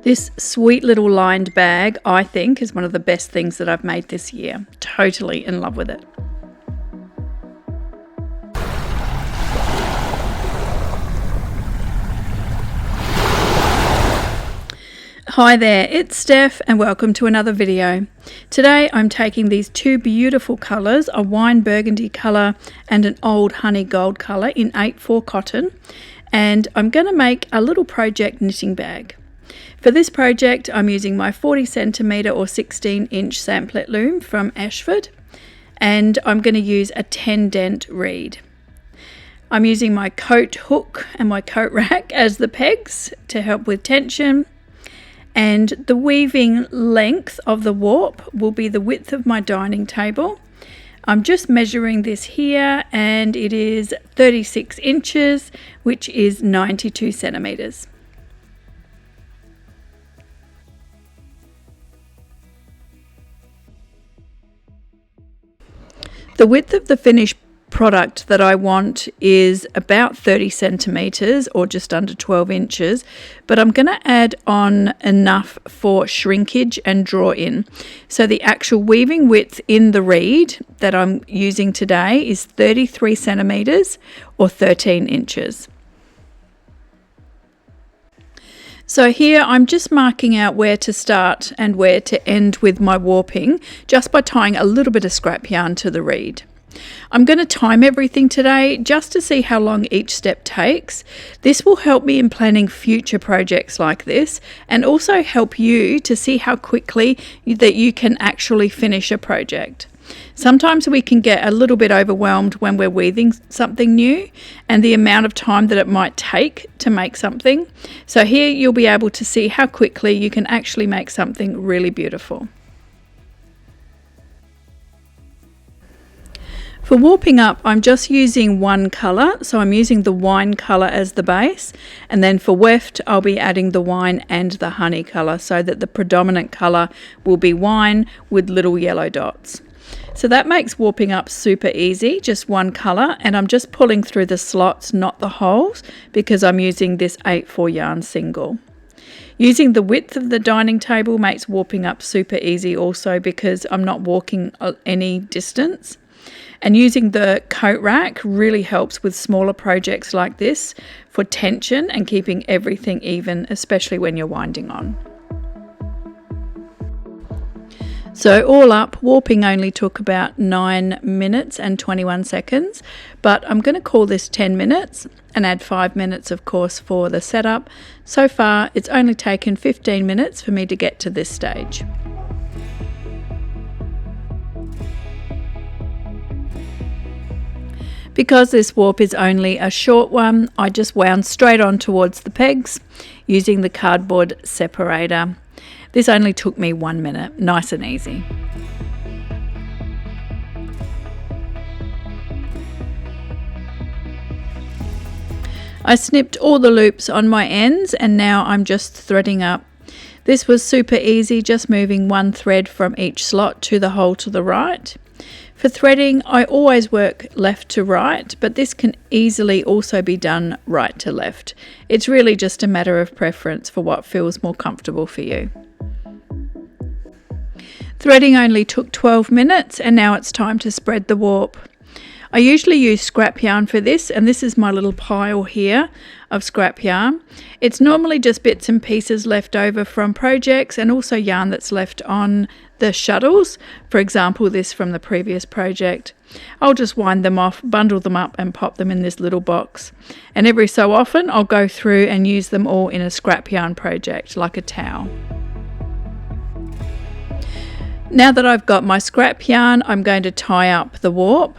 This sweet little lined bag, I think, is one of the best things that I've made this year. Totally in love with it. Hi there, it's Steph and welcome to another video. Today I'm taking these two beautiful colours, a wine burgundy colour and an old honey gold colour in 8/4 cotton, and I'm going to make a little project knitting bag. For this project I'm using my 40cm or 16-inch samplet loom from Ashford, and I'm going to use a 10 dent reed. I'm using my coat hook and my coat rack as the pegs to help with tension. And the weaving length of the warp will be the width of my dining table. I'm just measuring this here and it is 36 inches, which is 92 centimeters. The width of the finished product that I want is about 30 centimeters or just under 12 inches, but I'm going to add on enough for shrinkage and draw in. So the actual weaving width in the reed that I'm using today is 33 centimeters or 13 inches. So here I'm just marking out where to start and where to end with my warping just by tying a little bit of scrap yarn to the reed. I'm going to time everything today just to see how long each step takes. This will help me in planning future projects like this and also help you to see how quickly that you can actually finish a project. Sometimes we can get a little bit overwhelmed when we're weaving something new and the amount of time that it might take to make something. So here you'll be able to see how quickly you can actually make something really beautiful. For warping up, I'm just using one colour, so I'm using the wine colour as the base, and then for weft I'll be adding the wine and the honey colour so that the predominant colour will be wine with little yellow dots. So that makes warping up super easy, just one colour, and I'm just pulling through the slots, not the holes, because I'm using this 8/4 yarn single. Using the width of the dining table makes warping up super easy also because I'm not walking any distance. And using the coat rack really helps with smaller projects like this for tension and keeping everything even, especially when you're winding on. So all up, warping only took about 9 minutes and 21 seconds, but I'm going to call this 10 minutes and add 5 minutes, of course, for the setup. So far, it's only taken 15 minutes for me to get to this stage. Because this warp is only a short one, I just wound straight on towards the pegs using the cardboard separator. This only took me 1 minute, nice and easy. I snipped all the loops on my ends and now I'm just threading up. This was super easy, just moving one thread from each slot to the hole to the right. For threading, I always work left to right, but this can easily also be done right to left. It's really just a matter of preference for what feels more comfortable for you. Threading only took 12 minutes and now it's time to spread the warp. I usually use scrap yarn for this, and this is my little pile here of scrap yarn. It's normally just bits and pieces left over from projects and also yarn that's left on the shuttles. For example, this from the previous project. I'll just wind them off, bundle them up and pop them in this little box. And every so often I'll go through and use them all in a scrap yarn project like a towel. Now that I've got my scrap yarn, I'm going to tie up the warp.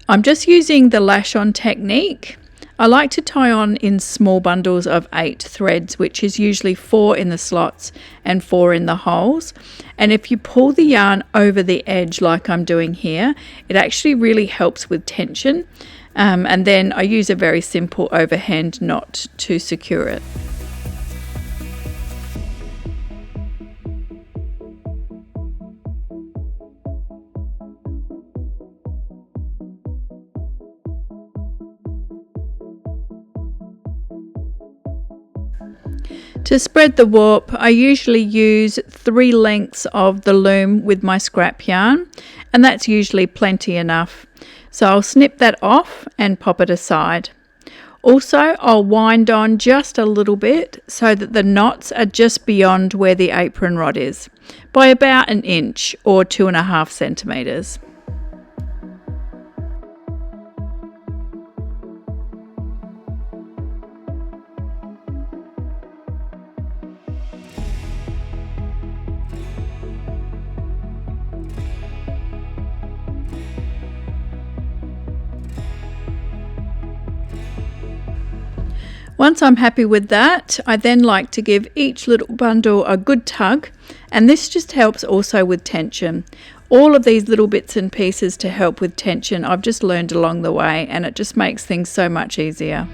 I'm just using the lash on technique. I like to tie on in small bundles of 8 threads, which is usually 4 in the slots and 4 in the holes. And if you pull the yarn over the edge like I'm doing here, it actually really helps with tension. And then I use a very simple overhand knot to secure it. To spread the warp, I usually use 3 lengths of the loom with my scrap yarn, and that's usually plenty enough. So I'll snip that off and pop it aside. Also, I'll wind on just a little bit so that the knots are just beyond where the apron rod is, by about 1 inch or 2.5 centimeters. Once I'm happy with that, I then like to give each little bundle a good tug, and this just helps also with tension. All of these little bits and pieces to help with tension I've just learned along the way, and it just makes things so much easier.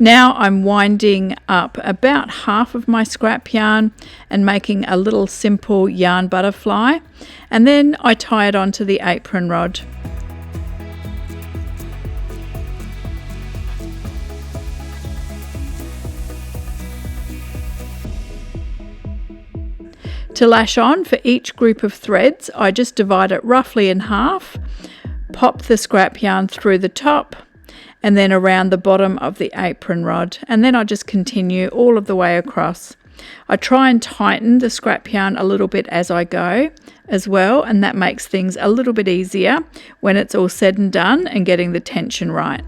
Now I'm winding up about half of my scrap yarn and making a little simple yarn butterfly, and then I tie it onto the apron rod. To lash on for each group of threads, I just divide it roughly in half, pop the scrap yarn through the top and then around the bottom of the apron rod, and then I just continue all of the way across. I try and tighten the scrap yarn a little bit as I go as well, and that makes things a little bit easier when it's all said and done and getting the tension right.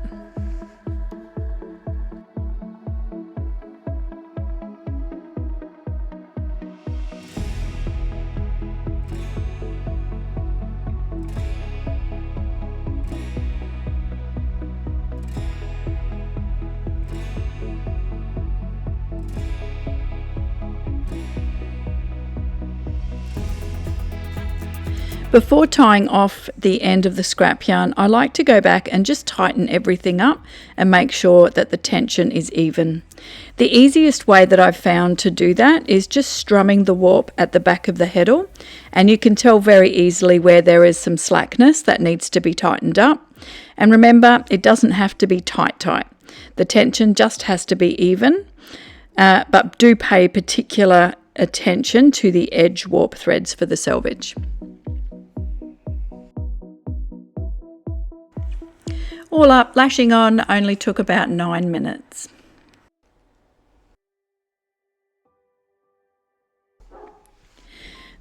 Before tying off the end of the scrap yarn, I like to go back and just tighten everything up and make sure that the tension is even. The easiest way that I've found to do that is just strumming the warp at the back of the heddle, and you can tell very easily where there is some slackness that needs to be tightened up. And remember, it doesn't have to be tight. The tension just has to be even, but do pay particular attention to the edge warp threads for the selvage. All up, lashing on only took about 9 minutes.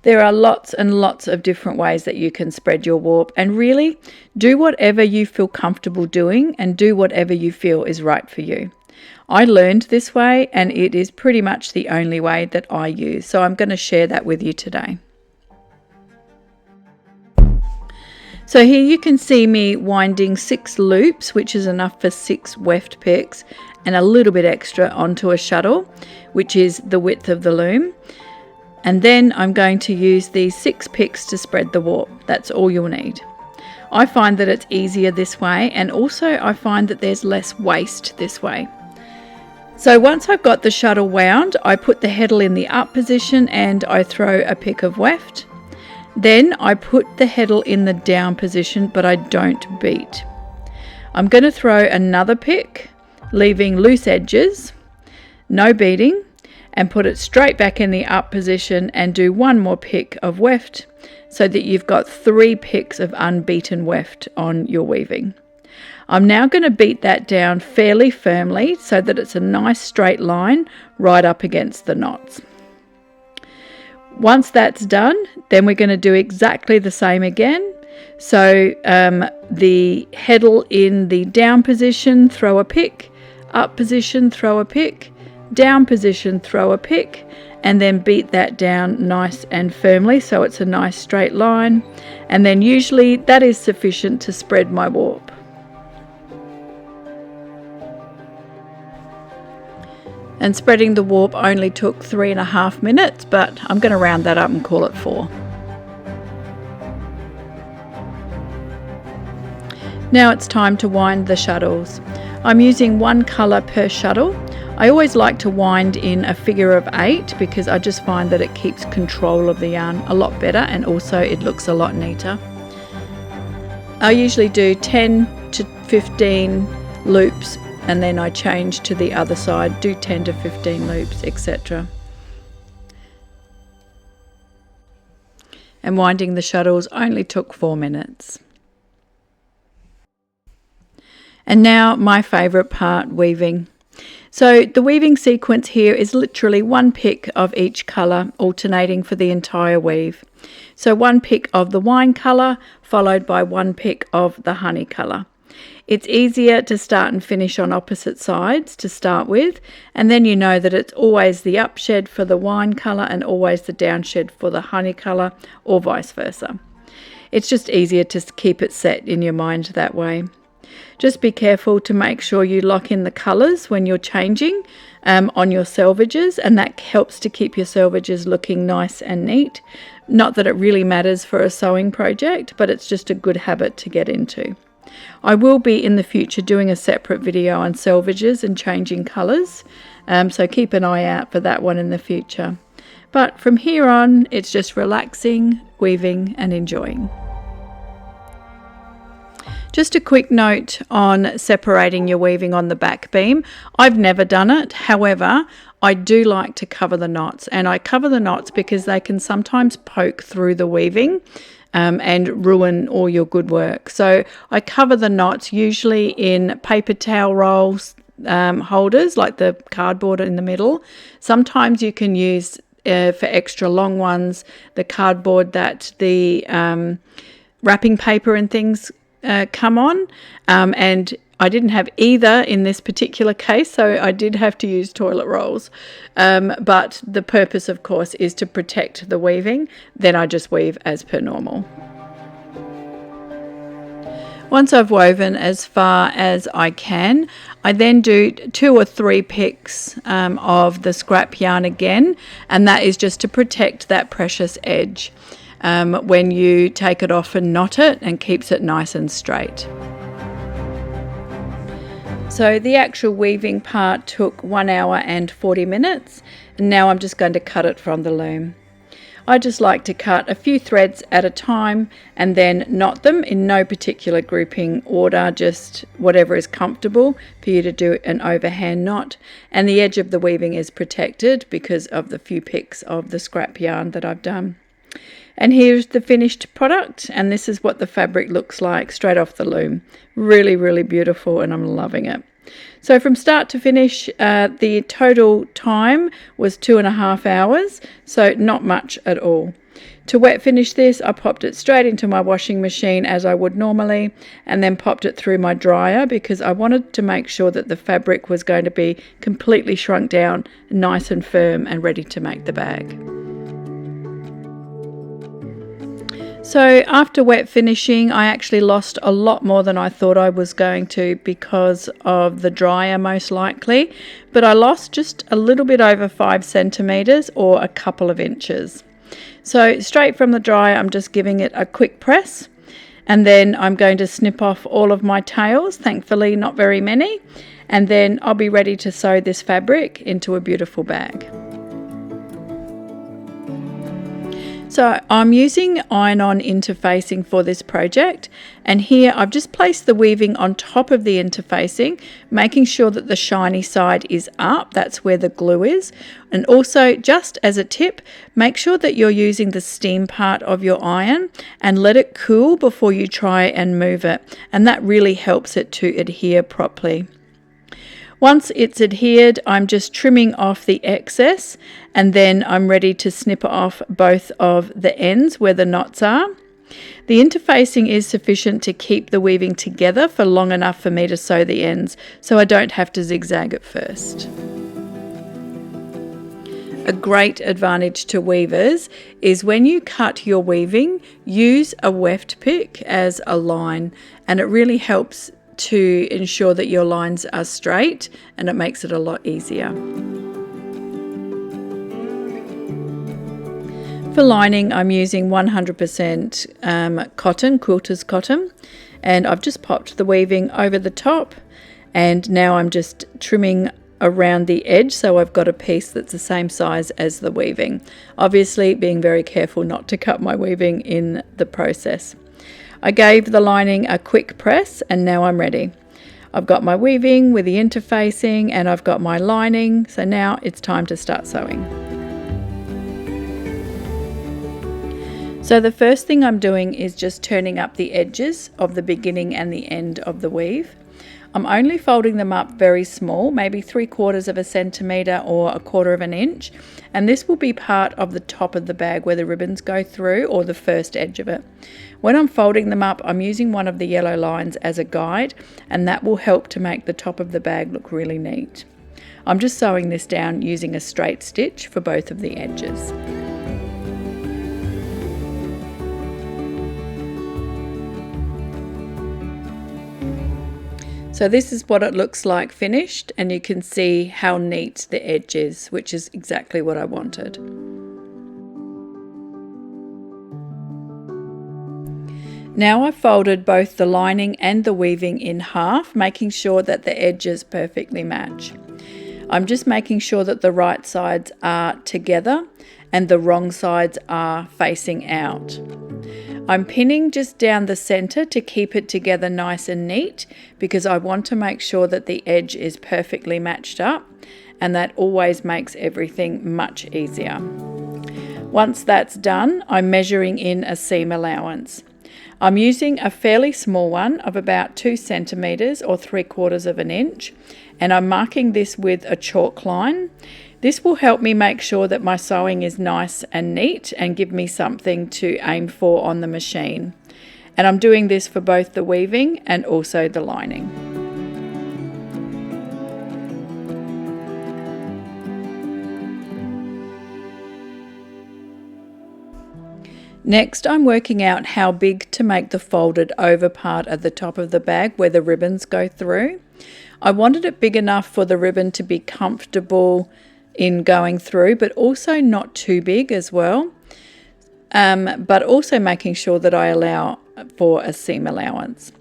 There are lots and lots of different ways that you can spread your warp, and really do whatever you feel comfortable doing and do whatever you feel is right for you. I learned this way and it is pretty much the only way that I use, so I'm going to share that with you today. So here you can see me winding 6 loops, which is enough for 6 weft picks and a little bit extra onto a shuttle, which is the width of the loom. And then I'm going to use these 6 picks to spread the warp. That's all you'll need. I find that it's easier this way, and also I find that there's less waste this way. So once I've got the shuttle wound, I put the heddle in the up position and I throw a pick of weft. Then I put the heddle in the down position, but I don't beat. I'm going to throw another pick, leaving loose edges, no beating, and put it straight back in the up position and do one more pick of weft so that you've got 3 picks of unbeaten weft on your weaving. I'm now going to beat that down fairly firmly so that it's a nice straight line right up against the knots. Once that's done, then we're going to do exactly the same again. So the heddle in the down position, throw a pick, up position, throw a pick, down position, throw a pick, and then beat that down nice and firmly so it's a nice straight line. And then usually that is sufficient to spread my warp. And spreading the warp only took 3.5 minutes, but I'm going to round that up and call it 4. Now it's time to wind the shuttles. I'm using 1 colour per shuttle. I always like to wind in a figure of 8 because I just find that it keeps control of the yarn a lot better, and also it looks a lot neater. I usually do 10 to 15 loops, and then I change to the other side, do 10 to 15 loops, etc. And winding the shuttles only took 4 minutes. And now my favourite part, weaving. So the weaving sequence here is literally one pick of each colour alternating for the entire weave. So one pick of the wine colour followed by one pick of the honey colour. It's easier to start and finish on opposite sides to start with, and then you know that it's always the up shed for the wine colour and always the down shed for the honey colour, or vice versa. It's just easier to keep it set in your mind that way. Just be careful to make sure you lock in the colours when you're changing on your selvages, and that helps to keep your selvages looking nice and neat. Not that it really matters for a sewing project, but it's just a good habit to get into. I will be in the future doing a separate video on selvages and changing colours, so keep an eye out for that one in the future. But from here on, it's just relaxing, weaving and enjoying. Just a quick note on separating your weaving on the back beam. I've never done it, however, I do like to cover the knots, and I cover the knots because they can sometimes poke through the weaving and ruin all your good work. So I cover the knots usually in paper towel rolls holders, like the cardboard in the middle. Sometimes you can use for extra long ones the cardboard that the wrapping paper and things come on, and I didn't have either in this particular case, so I did have to use toilet rolls, but the purpose of course is to protect the weaving. Then I just weave as per normal. Once I've woven as far as I can, I then do 2 or 3 picks of the scrap yarn again, and that is just to protect that precious edge when you take it off and knot it, and keeps it nice and straight. So the actual weaving part took 1 hour and 40 minutes, and now I'm just going to cut it from the loom. I just like to cut a few threads at a time and then knot them in no particular grouping order, just whatever is comfortable for you to do an overhand knot. And the edge of the weaving is protected because of the few picks of the scrap yarn that I've done. And here's the finished product, and this is what the fabric looks like straight off the loom. Really, really beautiful, and I'm loving it. So from start to finish, the total time was 2.5 hours, so not much at all. To wet finish this, I popped it straight into my washing machine as I would normally, and then popped it through my dryer because I wanted to make sure that the fabric was going to be completely shrunk down, nice and firm and ready to make the bag. So after wet finishing, I actually lost a lot more than I thought I was going to because of the dryer most likely, but I lost just a little bit over 5 centimeters or a couple of inches. So straight from the dryer, I'm just giving it a quick press, and then I'm going to snip off all of my tails, thankfully not very many, and then I'll be ready to sew this fabric into a beautiful bag. So I'm using iron-on interfacing for this project, and here I've just placed the weaving on top of the interfacing, making sure that the shiny side is up, that's where the glue is. And also, just as a tip, make sure that you're using the steam part of your iron and let it cool before you try and move it, and that really helps it to adhere properly. Once it's adhered, I'm just trimming off the excess, and then I'm ready to snip off both of the ends where the knots are. The interfacing is sufficient to keep the weaving together for long enough for me to sew the ends, so I don't have to zigzag at first. A great advantage to weavers is when you cut your weaving, use a weft pick as a line, and it really helps to ensure that your lines are straight, and it makes it a lot easier. For lining, I'm using 100% cotton, quilter's cotton, and I've just popped the weaving over the top, and now I'm just trimming around the edge so I've got a piece that's the same size as the weaving. Obviously being very careful not to cut my weaving in the process. I gave the lining a quick press, and now I'm ready. I've got my weaving with the interfacing and I've got my lining. So now it's time to start sewing. So the first thing I'm doing is just turning up the edges of the beginning and the end of the weave. I'm only folding them up very small, maybe 3/4 of a centimetre or 1/4 of an inch, and this will be part of the top of the bag where the ribbons go through, or the first edge of it. When I'm folding them up, I'm using one of the yellow lines as a guide, and that will help to make the top of the bag look really neat. I'm just sewing this down using a straight stitch for both of the edges. So this is what it looks like finished, and you can see how neat the edge is, which is exactly what I wanted. Now I've folded both the lining and the weaving in half, making sure that the edges perfectly match. I'm just making sure that the right sides are together and the wrong sides are facing out. I'm pinning just down the center to keep it together nice and neat, because I want to make sure that the edge is perfectly matched up, and that always makes everything much easier. Once that's done, I'm measuring in a seam allowance. I'm using a fairly small one of about 2 centimeters or 3/4 of an inch, and I'm marking this with a chalk line. This will help me make sure that my sewing is nice and neat and give me something to aim for on the machine. And I'm doing this for both the weaving and also the lining. Next, I'm working out how big to make the folded over part at the top of the bag where the ribbons go through. I wanted it big enough for the ribbon to be comfortable in going through, but also not too big as well, but also making sure that I allow for a seam allowance.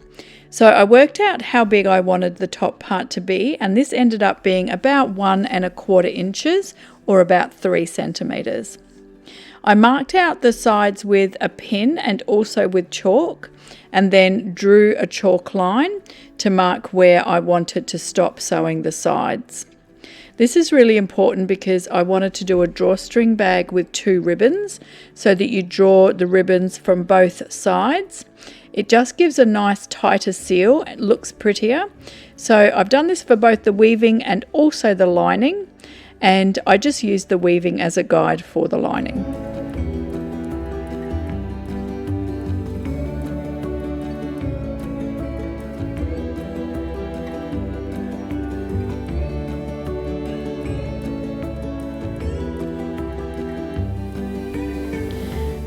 So I worked out how big I wanted the top part to be, and this ended up being about 1 1/4 inches or about 3 centimeters. I marked out the sides with a pin and also with chalk, and then drew a chalk line to mark where I wanted to stop sewing the sides. This is really important because I wanted to do a drawstring bag with 2 ribbons, so that you draw the ribbons from both sides. It just gives a nice tighter seal, it looks prettier. So I've done this for both the weaving and also the lining, and I just used the weaving as a guide for the lining.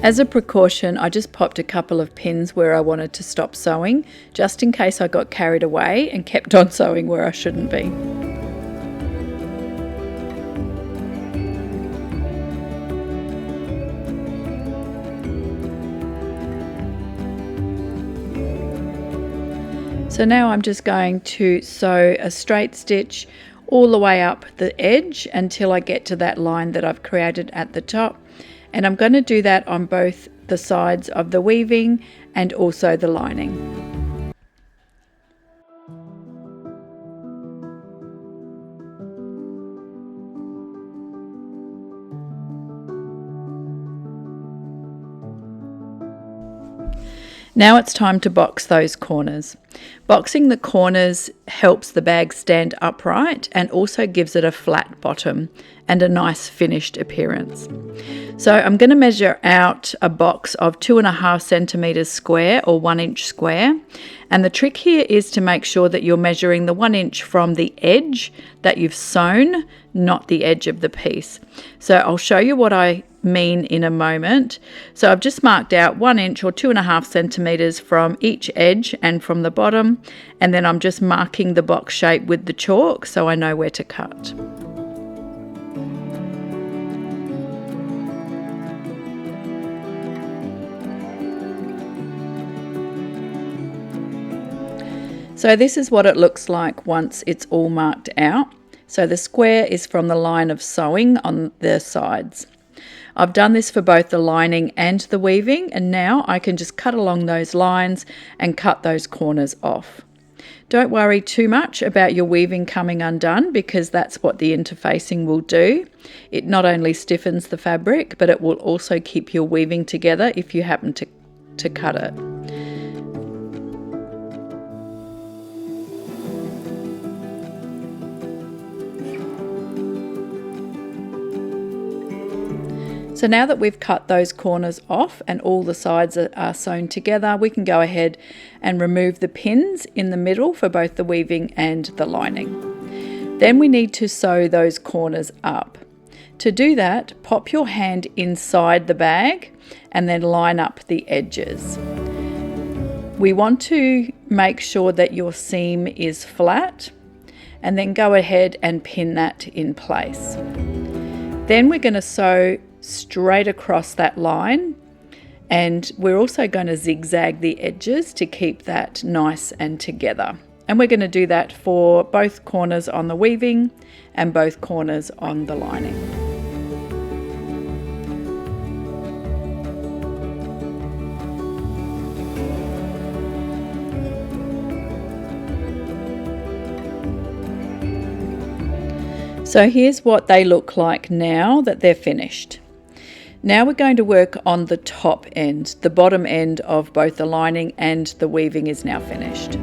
As a precaution, I just popped a couple of pins where I wanted to stop sewing, just in case I got carried away and kept on sewing where I shouldn't be. So now I'm just going to sew a straight stitch all the way up the edge until I get to that line that I've created at the top. And I'm going to do that on both the sides of the weaving and also the lining. Now it's time to box those corners. Boxing the corners helps the bag stand upright and also gives it a flat bottom and a nice finished appearance. So I'm going to measure out a box of 2.5 centimeters square or 1 inch square. And the trick here is to make sure that you're measuring the 1 inch from the edge that you've sewn, not the edge of the piece. So I'll show you what I mean in a moment. So I've just marked out 1 inch or 2.5 centimeters from each edge and from the bottom, and then I'm just marking the box shape with the chalk so I know where to cut. So this is what it looks like once it's all marked out. So the square is from the line of sewing on the sides. I've done this for both the lining and the weaving, and now I can just cut along those lines and cut those corners off. Don't worry too much about your weaving coming undone, because that's what the interfacing will do. It not only stiffens the fabric, but it will also keep your weaving together if you happen to cut it. So now that we've cut those corners off and all the sides are sewn together, we can go ahead and remove the pins in the middle for both the weaving and the lining. Then we need to sew those corners up. To do that, pop your hand inside the bag and then line up the edges. We want to make sure that your seam is flat, and then go ahead and pin that in place. Then we're going to sew straight across that line, and we're also going to zigzag the edges to keep that nice and together. And we're going to do that for both corners on the weaving and both corners on the lining. So here's what they look like now that they're finished. Now we're going to work on the top end. The bottom end of both the lining and the weaving is now finished.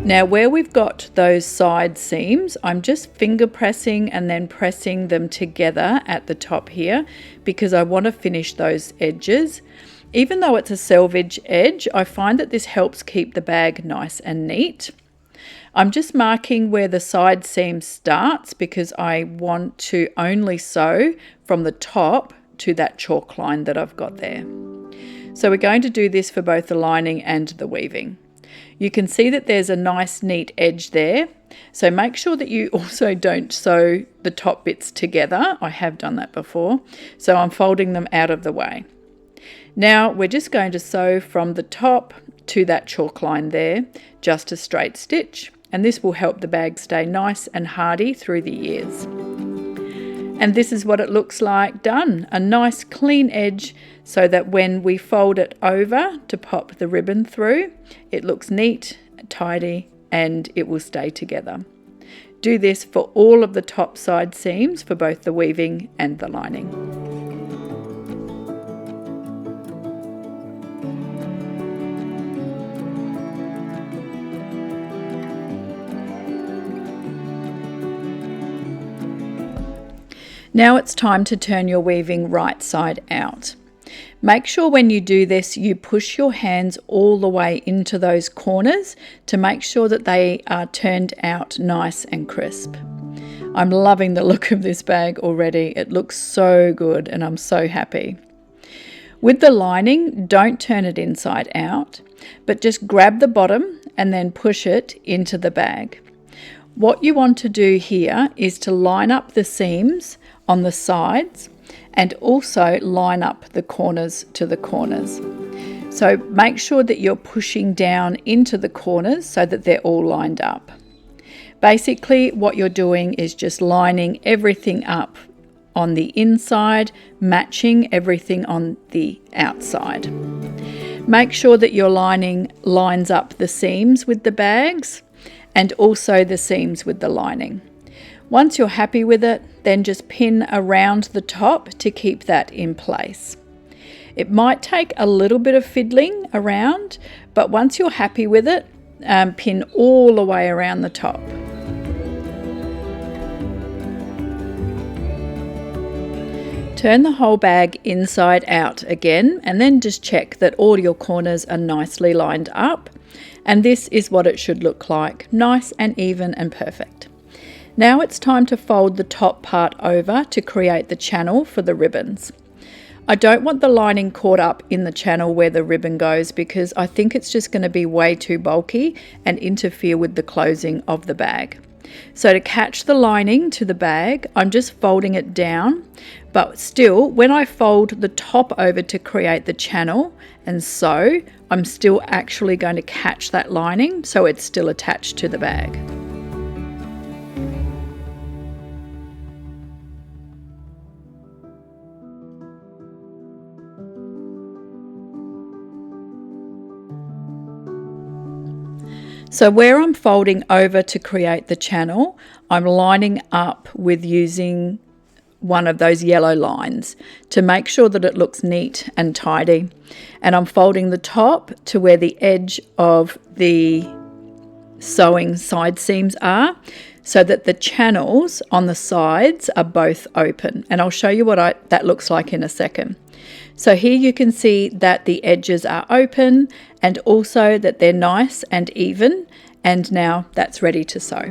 Now where we've got those side seams, I'm just finger pressing and then pressing them together at the top here, because I want to finish those edges. Even though it's a selvage edge, I find that this helps keep the bag nice and neat. I'm just marking where the side seam starts because I want to only sew from the top to that chalk line that I've got there. So we're going to do this for both the lining and the weaving. You can see that there's a nice neat edge there, so make sure that you also don't sew the top bits together. I have done that before, so I'm folding them out of the way. Now we're just going to sew from the top to that chalk line there, just a straight stitch, and this will help the bag stay nice and hardy through the years. And this is what it looks like done, a nice clean edge, so that when we fold it over to pop the ribbon through, it looks neat, tidy, and it will stay together. Do this for all of the top side seams for both the weaving and the lining. Now it's time to turn your weaving right side out. Make sure when you do this, you push your hands all the way into those corners to make sure that they are turned out nice and crisp. I'm loving the look of this bag already. It looks so good and I'm so happy. With the lining, don't turn it inside out, but just grab the bottom and then push it into the bag. What you want to do here is to line up the seams on the sides and also line up the corners to the corners. So make sure that you're pushing down into the corners so that they're all lined up. Basically, what you're doing is just lining everything up on the inside, matching everything on the outside. Make sure that your lining lines up the seams with the bags and also the seams with the lining. Once you're happy with it, then just pin around the top to keep that in place. It might take a little bit of fiddling around, but once you're happy with it, pin all the way around the top. Turn the whole bag inside out again, and then just check that all your corners are nicely lined up. And this is what it should look like, nice and even and perfect. Now it's time to fold the top part over to create the channel for the ribbons. I don't want the lining caught up in the channel where the ribbon goes, because I think it's just going to be way too bulky and interfere with the closing of the bag. So to catch the lining to the bag, I'm just folding it down, but still when I fold the top over to create the channel and sew, I'm still actually going to catch that lining so it's still attached to the bag. So where I'm folding over to create the channel, I'm lining up with using one of those yellow lines to make sure that it looks neat and tidy. And I'm folding the top to where the edge of the sewing side seams are, so that the channels on the sides are both open. And I'll show you what that looks like in a second. So here you can see that the edges are open and also that they're nice and even, and now that's ready to sew.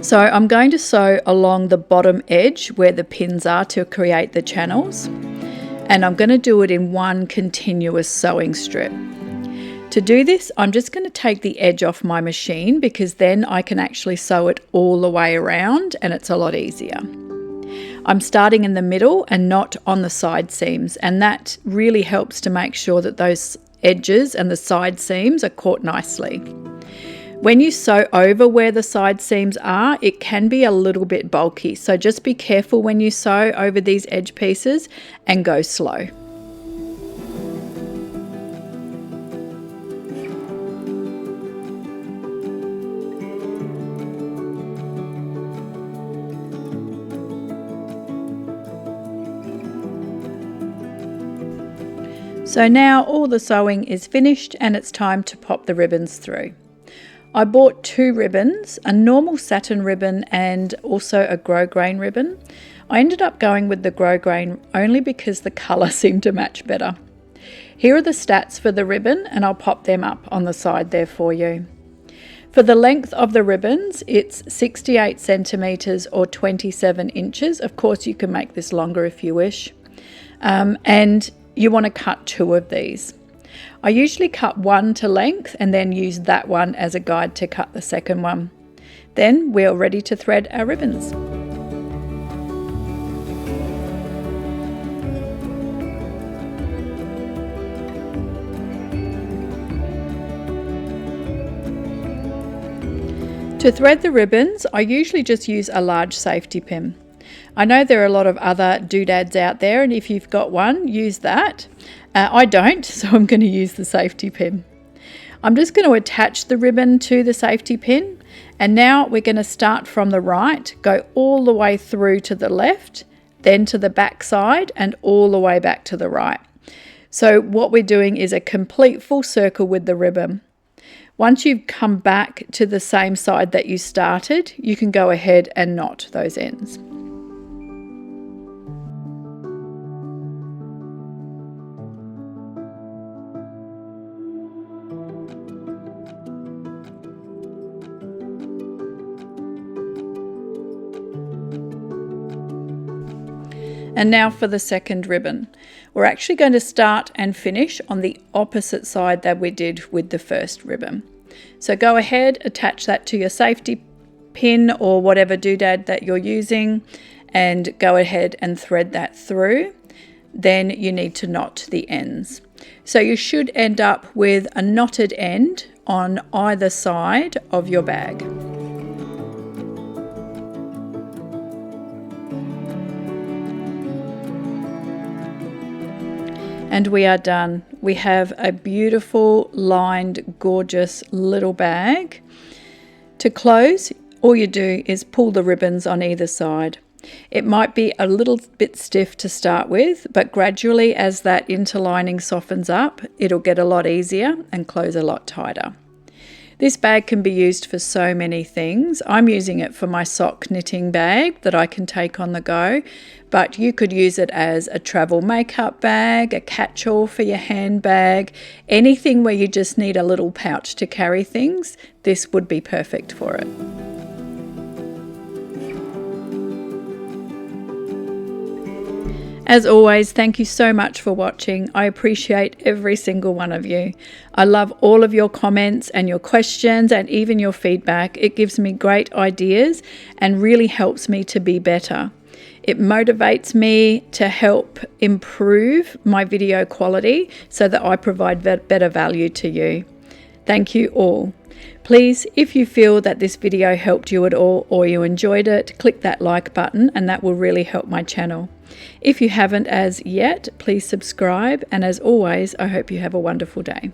So I'm going to sew along the bottom edge where the pins are to create the channels, and I'm going to do it in one continuous sewing strip. To do this, I'm just going to take the edge off my machine because then I can actually sew it all the way around and it's a lot easier. I'm starting in the middle and not on the side seams, and that really helps to make sure that those edges and the side seams are caught nicely. When you sew over where the side seams are, it can be a little bit bulky, so just be careful when you sew over these edge pieces and go slow. So now all the sewing is finished and it's time to pop the ribbons through. I bought 2 ribbons, a normal satin ribbon and also a grosgrain ribbon. I ended up going with the grosgrain only because the colour seemed to match better. Here are the stats for the ribbon, and I'll pop them up on the side there for you. For the length of the ribbons, it's 68 centimetres or 27 inches. Of course, you can make this longer if you wish. And you want to cut 2 of these. I usually cut 1 to length and then use that one as a guide to cut the second one. Then we're ready to thread our ribbons. To thread the ribbons, I usually just use a large safety pin. I know there are a lot of other doodads out there, and if you've got one, use that. I don't, so I'm going to use the safety pin. I'm just going to attach the ribbon to the safety pin, and now we're going to start from the right, go all the way through to the left, then to the back side and all the way back to the right. So what we're doing is a complete full circle with the ribbon. Once you've come back to the same side that you started, you can go ahead and knot those ends. And now for the second ribbon. We're actually going to start and finish on the opposite side that we did with the first ribbon. So go ahead, attach that to your safety pin or whatever doodad that you're using, and go ahead and thread that through. Then you need to knot the ends. So you should end up with a knotted end on either side of your bag. And we are done. We have a beautiful lined, gorgeous little bag. To close, all you do is pull the ribbons on either side. It might be a little bit stiff to start with, but gradually as that interlining softens up, it'll get a lot easier and close a lot tighter. This bag can be used for so many things. I'm using it for my sock knitting bag that I can take on the go, but you could use it as a travel makeup bag, a catch-all for your handbag, anything where you just need a little pouch to carry things. This would be perfect for it. As always, thank you so much for watching. I appreciate every single one of you. I love all of your comments and your questions and even your feedback. It gives me great ideas and really helps me to be better. It motivates me to help improve my video quality so that I provide better value to you. Thank you all. Please, if you feel that this video helped you at all or you enjoyed it, click that like button and that will really help my channel. If you haven't as yet, please subscribe, and as always, I hope you have a wonderful day.